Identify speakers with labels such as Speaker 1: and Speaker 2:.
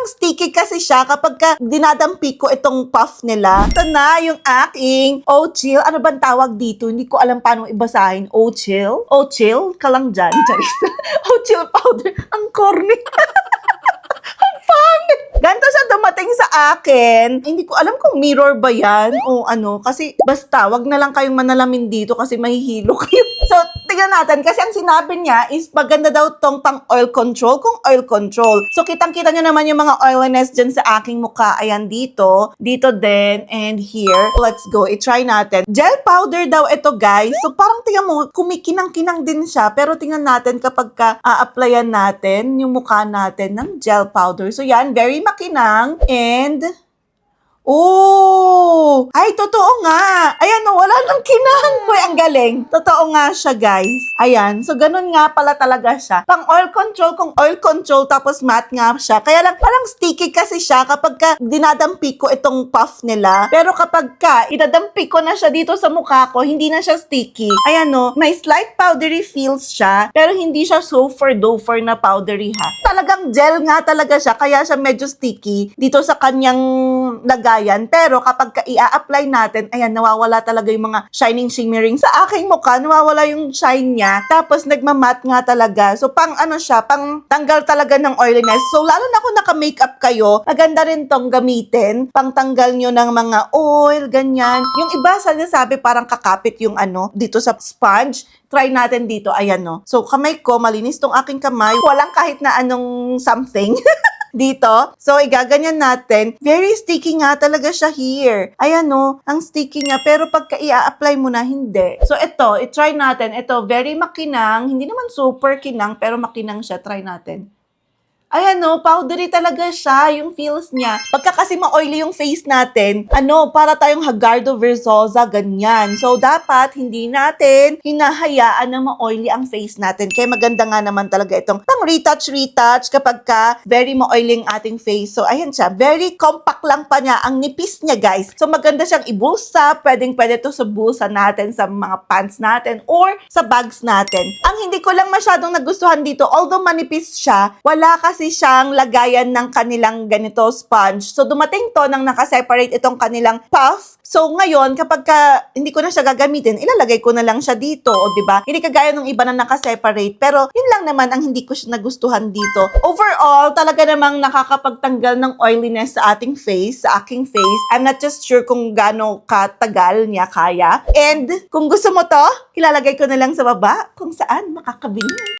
Speaker 1: parang sticky kasi siya kapag dinadampi ko itong puff nila. Ito na yung aking Ochil. Ano bang tawag dito? Hindi ko alam paano ibasahin. Ochil? Ochil? Ka lang dyan. Charis. Ochil powder. Ang corny. Ganito siya dumating sa akin. Hindi ko alam kung mirror ba yan o ano. Kasi basta, wag na lang kayong manalamin dito kasi mahihilo kayo. So, tingnan natin. Kasi ang sinabi niya is maganda daw tong pang oil control kung oil control. So, kitang-kita nyo naman yung mga oiliness dyan sa aking mukha. Ayan, dito. Dito din. And here. Let's go. I-try natin. Gel powder daw ito, guys. So, parang tingnan mo, kumikinang-kinang din siya. Pero tingnan natin kapag applyan natin yung mukha natin ng gel powder. So, yan. Very makinang and oh! Ay, totoo nga. Ayan, wala nang kinang. Uy, ang galing. Totoo nga siya, guys. Ayan. So, ganun nga pala talaga siya. Pang oil control, kung oil control, tapos matte nga siya. Kaya lang, parang sticky kasi siya kapag dinadampi ko itong puff nila. Pero kapag idadampi ko na siya dito sa mukha ko, hindi na siya sticky. Ayan, no. May slight powdery feels siya, pero hindi siya super-dofer na powdery, ha. Talagang gel nga talaga siya, kaya siya medyo sticky dito sa kanyang lagayan. Pero kapag i-apply natin, ayan, nawawala talaga yung mga shining shimmering sa aking mukha. Nawawala yung shine niya. Tapos nagmamat nga talaga. So pang ano siya, pang tanggal talaga ng oiliness. So lalo na kung naka-makeup kayo, maganda rin tong gamitin. Pang tanggal nyo ng mga oil, ganyan. Yung iba sabi parang kakapit yung ano, dito sa sponge. Try natin dito. Ayan, no. So kamay ko, malinis tong aking kamay. Walang kahit na anong something. Dito. So, igaganyan natin. Very sticky nga talaga siya here. Ayan, no. Ang sticky niya. Pero pagka i-apply mo na, hindi. So, ito. I-try natin. Ito, very makinang. Hindi naman super kinang, pero makinang siya. Try natin. Ayan, no, powdery talaga siya, yung feels niya. Pagka kasi ma-oily yung face natin, para tayong Hagardo Versosa, ganyan. So, dapat hindi natin hinahayaan na ma-oily ang face natin. Kaya maganda nga naman talaga itong pang-retouch kapag very ma-oily ang ating face. So, ayan siya. Very compact lang pa niya. Ang nipis niya, guys. So, maganda siyang ibulsa. Pwede to sa bulsa natin, sa mga pants natin, or sa bags natin. Ang hindi ko lang masyadong nagustuhan dito, although manipis siya, wala kasi siyang lagayan ng kanilang ganito sponge. So, dumating to nang nakaseparate itong kanilang puff. So, ngayon, kapag hindi ko na siya gagamitin, ilalagay ko na lang siya dito. O, diba? Hindi kagaya ng iba na nakaseparate. Pero, yun lang naman ang hindi ko siya nagustuhan dito. Overall, talaga namang nakakapagtanggal ng oiliness sa ating face, sa aking face. I'm not just sure kung gaano katagal niya kaya. And, kung gusto mo to, ilalagay ko na lang sa baba kung saan makakabili.